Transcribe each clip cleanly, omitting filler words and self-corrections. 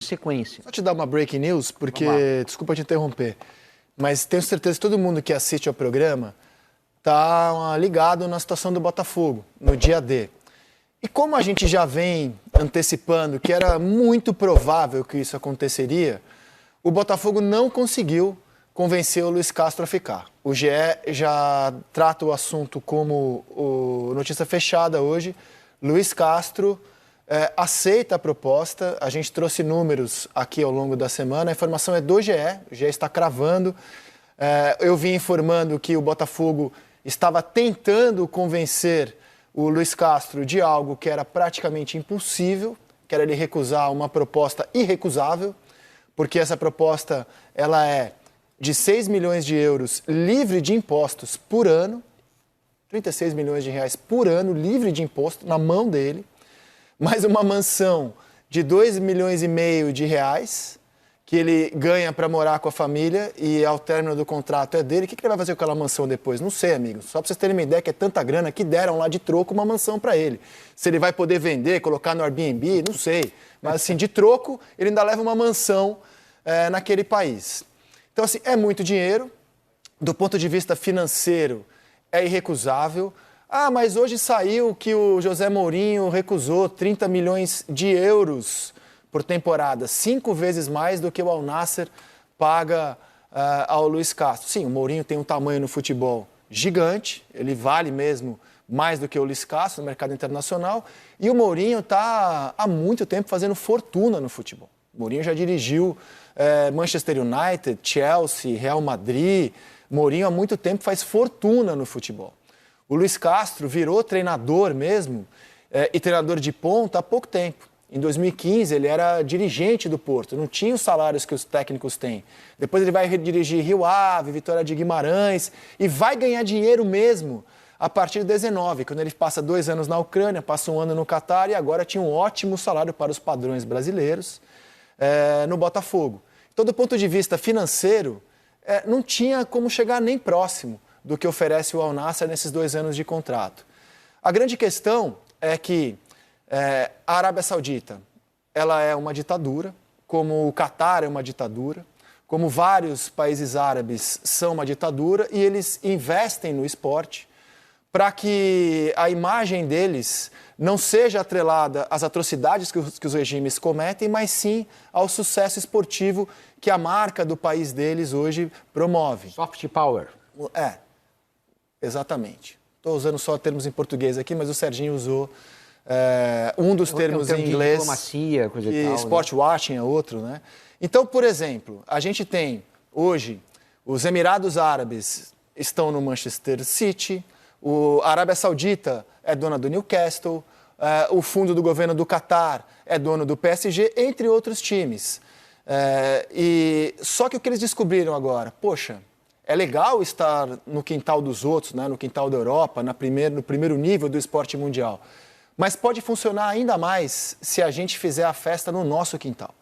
sequência. Só te dar uma breaking news, porque, desculpa te interromper, mas tenho certeza que todo mundo que assiste ao programa está ligado na situação do Botafogo, no dia D. E como a gente já vem antecipando que era muito provável que isso aconteceria, o Botafogo não conseguiu convencer o Luiz Castro a ficar. O GE já trata o assunto como notícia fechada hoje. Luiz Castro aceita a proposta. A gente trouxe números aqui ao longo da semana. A informação é do GE, o GE está cravando. Eu vim informando que o Botafogo estava tentando convencer o Luiz Castro de algo que era praticamente impossível, que era ele recusar uma proposta irrecusável, porque essa proposta ela é de 6 milhões de euros livre de impostos por ano, 36 milhões de reais por ano livre de imposto na mão dele, mais uma mansão de 2 milhões e meio de reais que ele ganha para morar com a família e ao término do contrato é dele. O que ele vai fazer com aquela mansão depois? Não sei, amigos. Só para vocês terem uma ideia que é tanta grana que deram lá de troco uma mansão para ele. Se ele vai poder vender, colocar no Airbnb, não sei. Mas assim, de troco, ele ainda leva uma mansão naquele país. Então, assim, é muito dinheiro. Do ponto de vista financeiro, é irrecusável. Ah, mas hoje saiu que o José Mourinho recusou 30 milhões de euros por temporada, 5 vezes mais do que o Al Nassr paga ao Luiz Castro. Sim, o Mourinho tem um tamanho no futebol gigante, ele vale mesmo mais do que o Luiz Castro no mercado internacional, e o Mourinho está há muito tempo fazendo fortuna no futebol. O Mourinho já dirigiu Manchester United, Chelsea, Real Madrid. Mourinho há muito tempo faz fortuna no futebol. O Luiz Castro virou treinador mesmo e treinador de ponta há pouco tempo. Em 2015, ele era dirigente do Porto, não tinha os salários que os técnicos têm. Depois ele vai dirigir Rio Ave, Vitória de Guimarães e vai ganhar dinheiro mesmo a partir de 19, quando ele passa 2 anos na Ucrânia, passa 1 ano no Catar e agora tinha um ótimo salário para os padrões brasileiros no Botafogo. Então, do ponto de vista financeiro, não tinha como chegar nem próximo do que oferece o Al Nassr nesses 2 anos de contrato. A grande questão é que a Arábia Saudita, ela é uma ditadura, como o Catar é uma ditadura, como vários países árabes são uma ditadura, e eles investem no esporte para que a imagem deles não seja atrelada às atrocidades que os regimes cometem, mas sim ao sucesso esportivo que a marca do país deles hoje promove. Soft power. Exatamente. Estou usando só termos em português aqui, mas o Serginho usou um dos termos em inglês, diplomacia, coisa e tal, sport washing é outro, né? Então, por exemplo, a gente tem hoje os Emirados Árabes estão no Manchester City, a Arábia Saudita é dona do Newcastle, o fundo do governo do Catar é dono do PSG, entre outros times. Só que o que eles descobriram agora, poxa, é legal estar no quintal dos outros, né, no quintal da Europa, no primeiro nível do esporte mundial. Mas pode funcionar ainda mais se a gente fizer a festa no nosso quintal.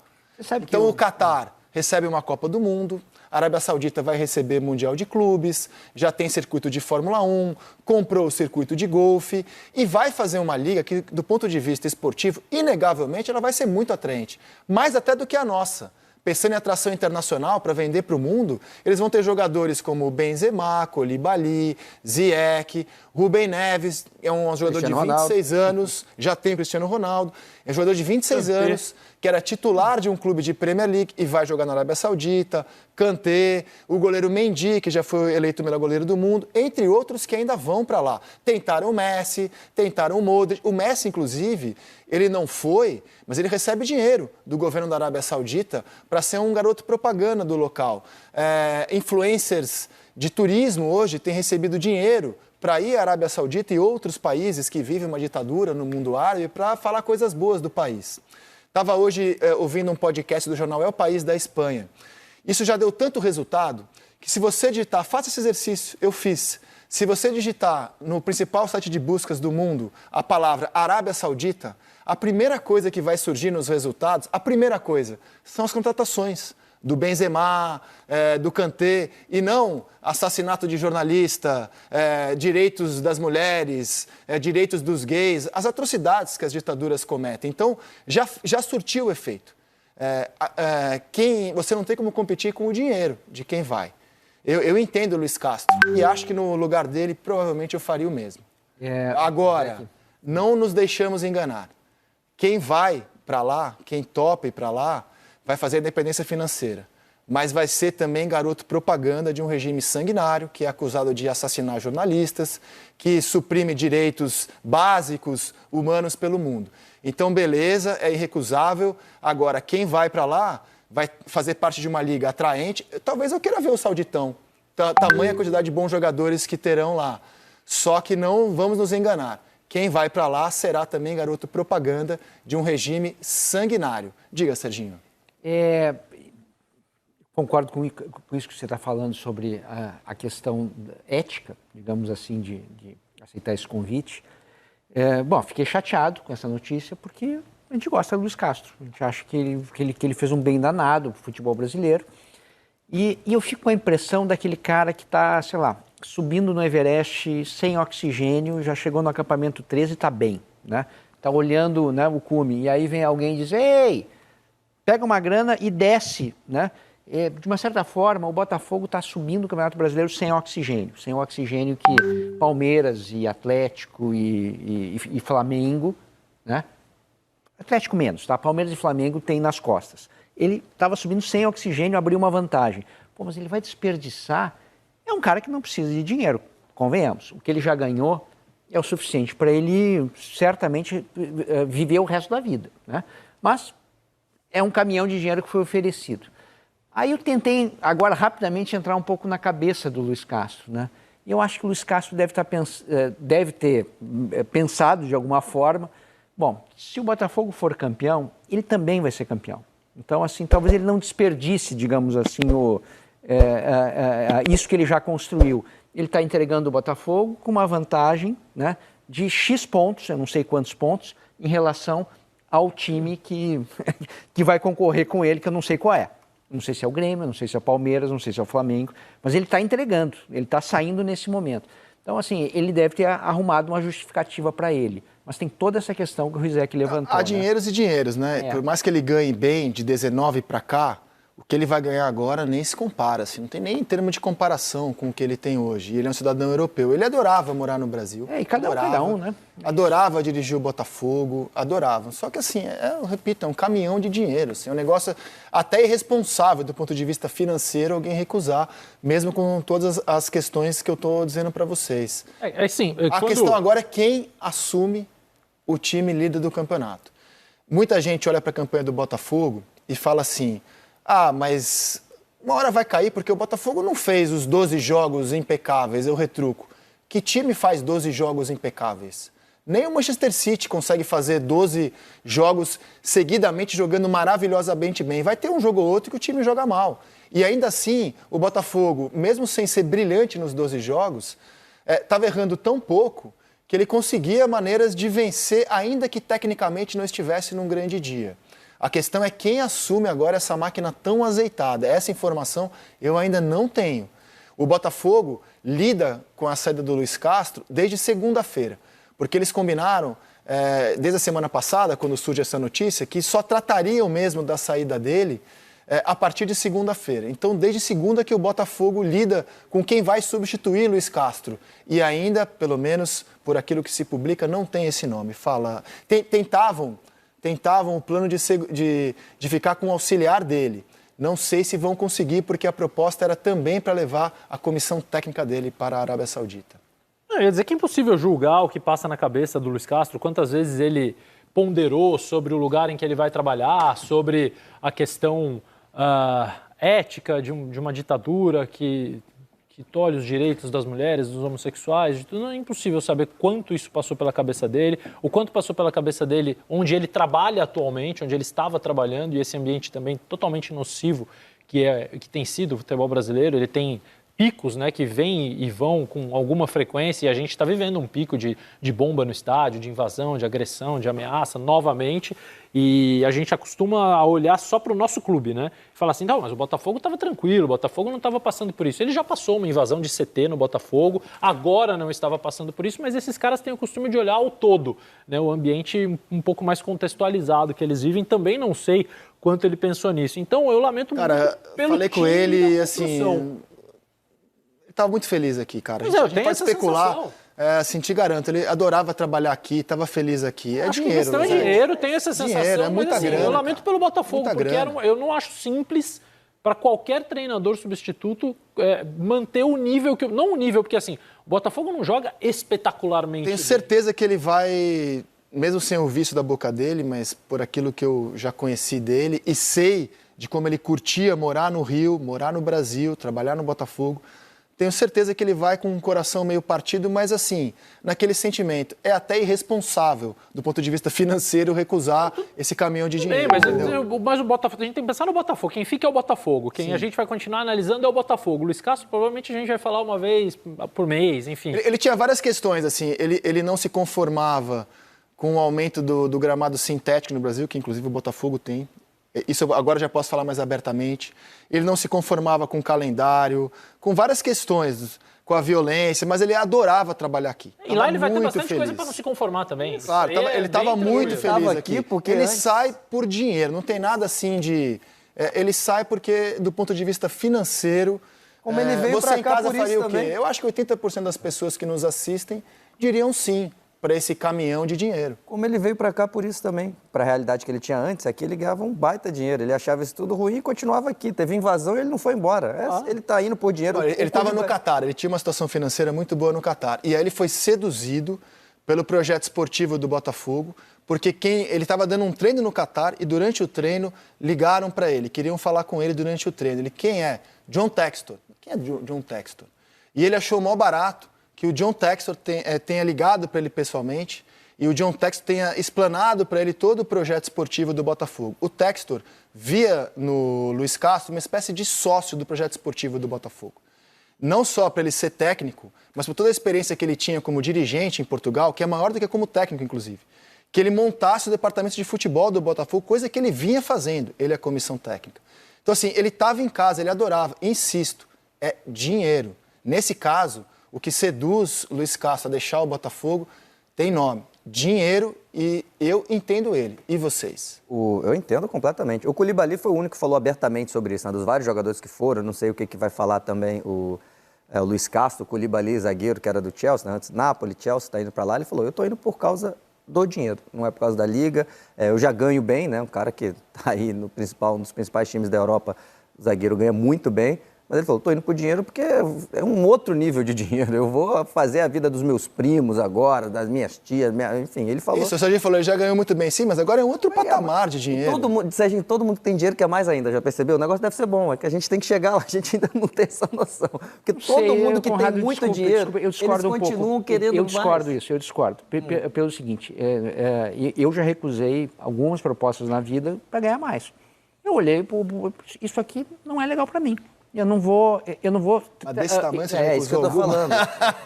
Então o Catar recebe uma Copa do Mundo, a Arábia Saudita vai receber Mundial de Clubes, já tem circuito de Fórmula 1, comprou o circuito de golfe e vai fazer uma liga que, do ponto de vista esportivo, inegavelmente, ela vai ser muito atraente. Mais até do que a nossa. Pensando em atração internacional para vender para o mundo, eles vão ter jogadores como Benzema, Koulibaly, Ziyech, Rubem Neves, é um jogador de 26 anos, já tem o Cristiano Ronaldo, é um jogador de 26 anos, que era titular de um clube de Premier League e vai jogar na Arábia Saudita, Kanté, o goleiro Mendy, que já foi eleito o melhor goleiro do mundo, entre outros que ainda vão para lá. Tentaram o Messi, tentaram o Modric. O Messi, inclusive, ele não foi, mas ele recebe dinheiro do governo da Arábia Saudita para ser um garoto propaganda do local. Influencers de turismo hoje têm recebido dinheiro para ir à Arábia Saudita e outros países que vivem uma ditadura no mundo árabe para falar coisas boas do país. Estava hoje ouvindo um podcast do jornal É o País da Espanha. Isso já deu tanto resultado que se você digitar, faça esse exercício, eu fiz. Se você digitar no principal site de buscas do mundo a palavra Arábia Saudita, a primeira coisa que vai surgir nos resultados, a primeira coisa, são as contratações do Benzema, do Kanté, e não assassinato de jornalista, direitos das mulheres, direitos dos gays, as atrocidades que as ditaduras cometem. Então, já surtiu o efeito. Você não tem como competir com o dinheiro de quem vai. Eu entendo o Luiz Castro e acho que no lugar dele provavelmente eu faria o mesmo. Agora, não nos deixamos enganar. Quem vai para lá, quem topa ir para lá, vai fazer independência financeira. Mas vai ser também garoto propaganda de um regime sanguinário, que é acusado de assassinar jornalistas, que suprime direitos básicos humanos pelo mundo. Então, beleza, é irrecusável. Agora, quem vai para lá vai fazer parte de uma liga atraente. Talvez eu queira ver o Sauditão. Tamanha quantidade de bons jogadores que terão lá. Só que não vamos nos enganar. Quem vai para lá será também garoto propaganda de um regime sanguinário. Diga, Serginho. Concordo com isso que você está falando sobre a questão ética, digamos assim, de aceitar esse convite. Fiquei chateado com essa notícia porque a gente gosta do Luiz Castro. A gente acha que ele fez um bem danado para o futebol brasileiro. E eu fico com a impressão daquele cara que está, sei lá, subindo no Everest sem oxigênio, já chegou no acampamento 13 e está bem, né? Está olhando, né, o cume, e aí vem alguém e diz, ei, pega uma grana e desce, né? De uma certa forma, o Botafogo está assumindo o Campeonato Brasileiro sem o oxigênio que Palmeiras e Atlético e Flamengo, né? Atlético menos, tá? Palmeiras e Flamengo têm nas costas. Ele estava subindo sem oxigênio, abriu uma vantagem. Pô, mas ele vai desperdiçar. É um cara que não precisa de dinheiro, convenhamos. O que ele já ganhou é o suficiente para ele, certamente, viver o resto da vida, né? Mas é um caminhão de dinheiro que foi oferecido. Aí eu tentei, agora, rapidamente, entrar um pouco na cabeça do Luiz Castro, né? E eu acho que o Luiz Castro deve ter pensado, de alguma forma, bom, se o Botafogo for campeão, ele também vai ser campeão. Então, assim, talvez ele não desperdice, digamos assim, isso que ele já construiu. Ele está entregando o Botafogo com uma vantagem, né, de X pontos, eu não sei quantos pontos, em relação ao time que vai concorrer com ele, que eu não sei qual é. Não sei se é o Grêmio, não sei se é o Palmeiras, não sei se é o Flamengo, mas ele está entregando, ele está saindo nesse momento. Então, assim, ele deve ter arrumado uma justificativa para ele. Mas tem toda essa questão que o Rizek levantou. Há dinheiros, né? E dinheiros, né? Por mais que ele ganhe bem de 19 para cá, o que ele vai ganhar agora nem se compara. Assim, não tem nem termo de comparação com o que ele tem hoje. Ele é um cidadão europeu. Ele adorava morar no Brasil. E cada um, né? Adorava dirigir o Botafogo, adorava. Só que, assim, eu repito, é um caminhão de dinheiro. Assim, é um negócio até irresponsável do ponto de vista financeiro alguém recusar, mesmo com todas as questões que eu estou dizendo para vocês. A questão agora é quem assume o time líder do campeonato. Muita gente olha para a campanha do Botafogo e fala assim, mas uma hora vai cair porque o Botafogo não fez os 12 jogos impecáveis, eu retruco. Que time faz 12 jogos impecáveis? Nem o Manchester City consegue fazer 12 jogos seguidamente jogando maravilhosamente bem. Vai ter um jogo ou outro que o time joga mal. E ainda assim, o Botafogo, mesmo sem ser brilhante nos 12 jogos, estava errando tão pouco que ele conseguia maneiras de vencer, ainda que tecnicamente não estivesse num grande dia. A questão é quem assume agora essa máquina tão azeitada. Essa informação eu ainda não tenho. O Botafogo lida com a saída do Luiz Castro desde segunda-feira, porque eles combinaram, desde a semana passada, quando surge essa notícia, que só tratariam mesmo da saída dele a partir de segunda-feira. Então, desde segunda que o Botafogo lida com quem vai substituir Luiz Castro. E ainda, pelo menos por aquilo que se publica, não tem esse nome. Tentavam o plano de ficar com o auxiliar dele. Não sei se vão conseguir, porque a proposta era também para levar a comissão técnica dele para a Arábia Saudita. Eu ia dizer que é impossível julgar o que passa na cabeça do Luiz Castro, quantas vezes ele ponderou sobre o lugar em que ele vai trabalhar, sobre a questão ética de uma ditadura que tolhe os direitos das mulheres, dos homossexuais, de tudo. É impossível saber quanto isso passou pela cabeça dele, o quanto passou pela cabeça dele onde ele trabalha atualmente, onde ele estava trabalhando, e esse ambiente também totalmente nocivo que tem sido o futebol brasileiro. Ele tem picos, né, que vêm e vão com alguma frequência, e a gente está vivendo um pico de bomba no estádio, de invasão, de agressão, de ameaça, novamente, e a gente acostuma a olhar só para o nosso clube, né? E falar assim, não, mas o Botafogo estava tranquilo, o Botafogo não estava passando por isso. Ele já passou uma invasão de CT no Botafogo, agora não estava passando por isso, mas esses caras têm o costume de olhar o todo, né? O ambiente um pouco mais contextualizado que eles vivem, também não sei quanto ele pensou nisso. Então, eu lamento muito pelo falei com time ele, da assim, construção. ele estava muito feliz aqui, cara. Pois A é, eu gente tenho pode essa especular, sensação. assim, te garanto, ele adorava trabalhar aqui, estava feliz aqui. É Acho dinheiro. que questão é né? dinheiro, tem essa sensação, Dinheiro, é mas muita assim, grana, eu lamento cara. pelo Botafogo, Muita porque grana. eu não acho simples para qualquer treinador substituto manter o nível que... Não o nível, porque assim, o Botafogo não joga espetacularmente. Tenho bem. certeza que ele vai, mesmo sem o vício da boca dele, mas por aquilo que eu já conheci dele e sei de como ele curtia morar no Rio, morar no Brasil, trabalhar no Botafogo, tenho certeza que ele vai com um coração meio partido, mas assim, naquele sentimento. É até irresponsável, do ponto de vista financeiro, recusar esse caminhão de dinheiro. Mas o Botafogo, a gente tem que pensar no Botafogo. Quem fica é o Botafogo. Quem a gente vai continuar analisando é o Botafogo. O Luiz Castro, provavelmente a gente vai falar uma vez por mês, enfim. Ele tinha várias questões, assim, ele não se conformava com o aumento do gramado sintético no Brasil, que inclusive o Botafogo tem. Isso eu agora já posso falar mais abertamente. Ele não se conformava com o calendário, com várias questões, com a violência, mas ele adorava trabalhar aqui. E lá ele vai ter muito bastante feliz. coisa para não se conformar também. Claro, ele estava muito feliz aqui, porque ele antes... sai por dinheiro, não tem nada assim de... ele sai porque, do ponto de vista financeiro, Como ele veio você pra em cá casa por faria isso o quê? também. Eu acho que 80% das pessoas que nos assistem diriam sim para esse caminhão de dinheiro. Como ele veio para cá por isso também, para a realidade que ele tinha antes, aqui ele ganhava um baita dinheiro, ele achava isso tudo ruim e continuava aqui. Teve invasão e ele não foi embora. Ele está indo por dinheiro. Ele estava no Catar, ele tinha uma situação financeira muito boa no Catar. E aí ele foi seduzido pelo projeto esportivo do Botafogo, porque ele estava dando um treino no Catar e durante o treino ligaram para ele, queriam falar com ele durante o treino. Ele, quem é? John Textor. Quem é John Textor? E ele achou mó barato que o John Textor tenha ligado para ele pessoalmente e o John Textor tenha explanado para ele todo o projeto esportivo do Botafogo. O Textor via no Luiz Castro uma espécie de sócio do projeto esportivo do Botafogo. Não só para ele ser técnico, mas por toda a experiência que ele tinha como dirigente em Portugal, que é maior do que como técnico, inclusive. Que ele montasse o departamento de futebol do Botafogo, coisa que ele vinha fazendo, ele é a comissão técnica. Então, assim, ele estava em casa, ele adorava. Insisto, é dinheiro. Nesse caso, o que seduz Luiz Castro a deixar o Botafogo tem nome. Dinheiro, e eu entendo ele. E vocês? Eu entendo completamente. O Koulibaly foi o único que falou abertamente sobre isso, né? Dos vários jogadores que foram, não sei o que vai falar também o Luiz Castro, o Koulibaly, zagueiro, que era do Chelsea, né? Antes Napoli, Chelsea, está indo para lá. Ele falou, eu estou indo por causa do dinheiro, não é por causa da liga. Eu já ganho bem, né? Um cara que está aí um dos principais times da Europa, o zagueiro ganha muito bem. Mas ele falou, estou indo por dinheiro porque é um outro nível de dinheiro. Eu vou fazer a vida dos meus primos agora, das minhas tias, enfim, ele falou... Isso, o Serginho falou, ele já ganhou muito bem, sim, mas agora é um outro patamar de dinheiro. Serginho, todo mundo que tem dinheiro quer mais ainda, já percebeu? O negócio deve ser bom, é que a gente tem que chegar lá, a gente ainda não tem essa noção. Porque todo mundo que tem muito dinheiro, eu discordo eles continuam querendo eu discordo mais. Isso, eu discordo. Pelo seguinte, eu já recusei algumas propostas na vida para ganhar mais. Eu olhei, isso aqui não é legal para mim. Eu não vou... Mas desse tamanho você já É isso que eu recusou estou falando.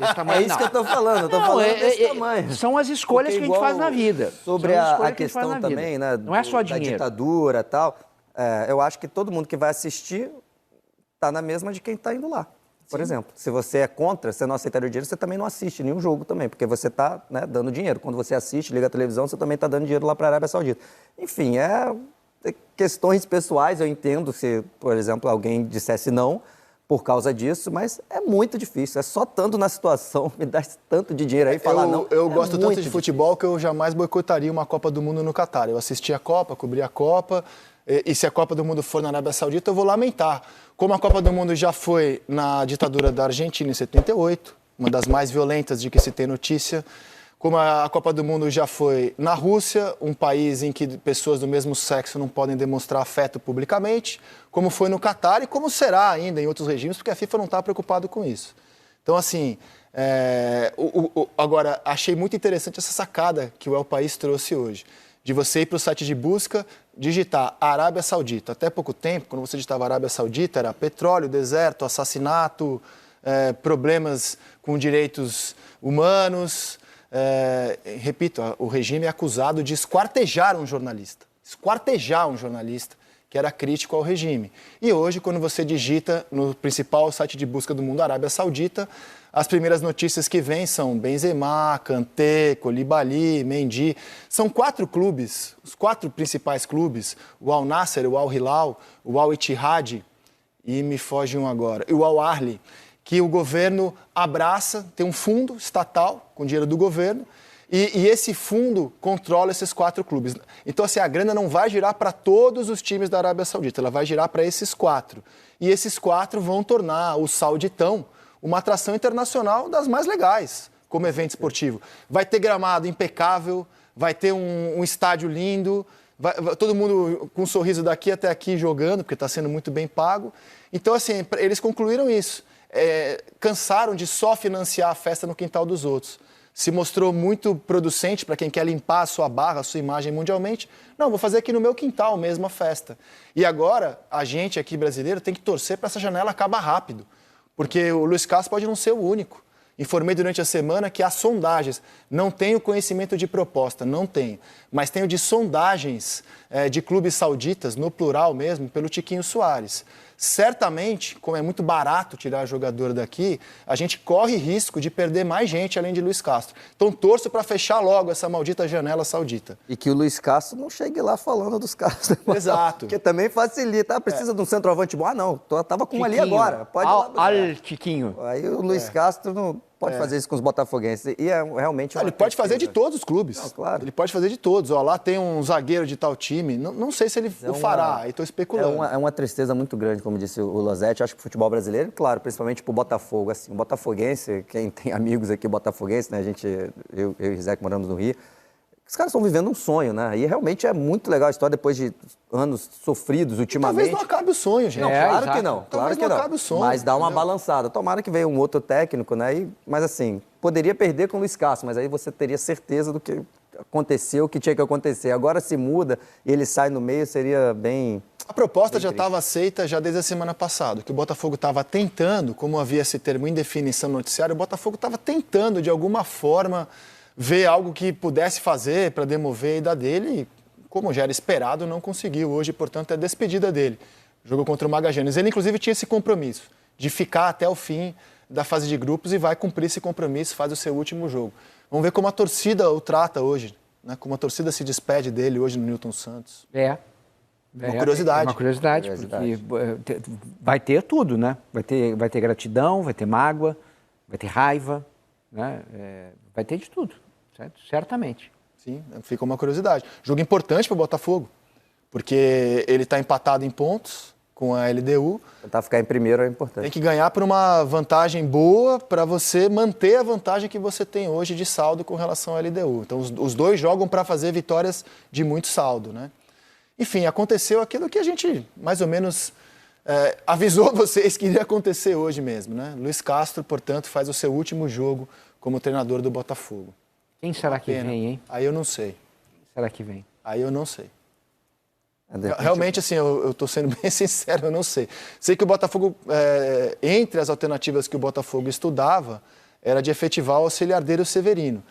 Desse tamanho, É isso que eu estou falando. Eu estou falando desse tamanho. São as escolhas que a gente faz na vida. Sobre São as a escolhas que questão faz na vida. também, né? Não é só da dinheiro. ditadura e tal. Eu acho que todo mundo que vai assistir está na mesma de quem está indo lá. Por exemplo, se você é contra, você não aceitaria o dinheiro, você também não assiste nenhum jogo também, porque você está, né, dando dinheiro. Quando você assiste, liga a televisão, você também está dando dinheiro lá para a Arábia Saudita. Enfim, questões pessoais, eu entendo se, por exemplo, alguém dissesse não por causa disso, mas é muito difícil. É só tanto na situação, me dá tanto de dinheiro aí e falar não. Eu gosto tanto de futebol que eu jamais boicotaria uma Copa do Mundo no Catar. Eu assisti a Copa, cobri a Copa, e se a Copa do Mundo for na Arábia Saudita, eu vou lamentar. Como a Copa do Mundo já foi na ditadura da Argentina em 78, uma das mais violentas de que se tem notícia, como a Copa do Mundo já foi na Rússia, um país em que pessoas do mesmo sexo não podem demonstrar afeto publicamente, como foi no Catar e como será ainda em outros regimes, porque a FIFA não está preocupada com isso. Então, assim, agora, achei muito interessante essa sacada que o El País trouxe hoje, de você ir para o site de busca, digitar Arábia Saudita. Até pouco tempo, quando você digitava Arábia Saudita, era petróleo, deserto, assassinato, problemas com direitos humanos. Repito, o regime é acusado de esquartejar um jornalista. Que era crítico ao regime. E hoje, quando você digita no principal site de busca do mundo, Arábia Saudita, as primeiras notícias que vêm são Benzema, Kanté, Koulibaly, Mendy. São 4 clubes, os 4 principais clubes, o Al Nassr, o Al Hilal, o Al Ittihad e me foge um agora, e o Al Ahly, que o governo abraça, tem um fundo estatal com dinheiro do governo, e esse fundo controla esses 4 clubes. Então, assim, a grana não vai girar para todos os times da Arábia Saudita, ela vai girar para esses 4. E esses 4 vão tornar o Sauditão uma atração internacional das mais legais, como evento esportivo. Vai ter gramado impecável, vai ter um estádio lindo, todo mundo com um sorriso daqui até aqui jogando, porque está sendo muito bem pago. Então, assim, eles concluíram isso. Cansaram de só financiar a festa no quintal dos outros. Se mostrou muito producente para quem quer limpar a sua barra, a sua imagem mundialmente. Não, vou fazer aqui no meu quintal mesmo a festa. E agora, a gente aqui brasileiro tem que torcer para essa janela acabar rápido. Porque o Luis Castro pode não ser o único. Informei durante a semana que há sondagens. Não tenho conhecimento de proposta, não tenho. Mas tenho de sondagens de clubes sauditas, no plural mesmo, pelo Tiquinho Soares. Certamente, como é muito barato tirar jogador daqui, a gente corre risco de perder mais gente além de Luis Castro. Então torço para fechar logo essa maldita janela saudita. E que o Luis Castro não chegue lá falando dos caras. Exato. Porque também facilita. Precisa de um centroavante bom? Ah, não, tava com um ali agora. Pode ir lá. Tiquinho. Aí o Luis Castro não pode fazer isso com os botafoguenses. E é realmente Ele pode fazer de todos os clubes. Não, claro. Ele pode fazer de todos. Ó, lá tem um zagueiro de tal time. Não sei se ele o fará. Aí estou especulando. É uma tristeza muito grande, como disse o Losetti. Acho que o futebol brasileiro, claro, principalmente pro Botafogo. Assim, o botafoguense, quem tem amigos aqui botafoguenses, né? Eu e o Rizek moramos no Rio. Os caras estão vivendo um sonho, né? E realmente é muito legal a história depois de anos sofridos ultimamente. Talvez não acabe o sonho, gente. Não, claro exato. que não. Claro Talvez que não não. acabe o sonho, Mas dá uma entendeu? balançada. Tomara que venha um outro técnico, né? Mas assim, poderia perder com o Luis Castro, mas aí você teria certeza do que aconteceu, o que tinha que acontecer. Agora se muda e ele sai no meio, seria bem... A proposta já estava aceita já desde a semana passada, que o Botafogo estava tentando, como havia esse termo indefinição no noticiário, o Botafogo estava tentando, de alguma forma, ver algo que pudesse fazer para demover a ida dele e, como já era esperado, não conseguiu. Hoje, portanto, é despedida dele. Jogou contra o Magallanes. Ele, inclusive, tinha esse compromisso de ficar até o fim da fase de grupos e vai cumprir esse compromisso, faz o seu último jogo. Vamos ver como a torcida o trata hoje, né? Como a torcida se despede dele hoje no Newton Santos. Uma curiosidade. É uma curiosidade, porque vai ter tudo, né? Vai ter gratidão, vai ter mágoa, vai ter raiva, né? Vai ter de tudo, certo? Certamente. Sim, fica uma curiosidade. Jogo importante para o Botafogo, porque ele está empatado em pontos com a LDU. Tentar ficar em primeiro é importante. Tem que ganhar por uma vantagem boa para você manter a vantagem que você tem hoje de saldo com relação à LDU. Então, os dois jogam para fazer vitórias de muito saldo, né? Enfim, aconteceu aquilo que a gente, mais ou menos, avisou vocês que iria acontecer hoje mesmo, né? Luis Castro, portanto, faz o seu último jogo como treinador do Botafogo. Quem será que vem, hein? Aí eu não sei. Quem será que vem? Aí eu não sei. Realmente, assim, eu estou sendo bem sincero, eu não sei. Sei que o Botafogo, entre as alternativas que o Botafogo estudava, era de efetivar o auxiliar dele, o Severino.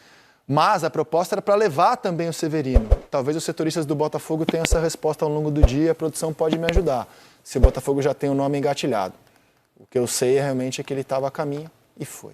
Mas a proposta era para levar também o Severino. Talvez os setoristas do Botafogo tenham essa resposta ao longo do dia, a produção pode me ajudar, se o Botafogo já tem o nome engatilhado. O que eu sei realmente é que ele estava a caminho e foi.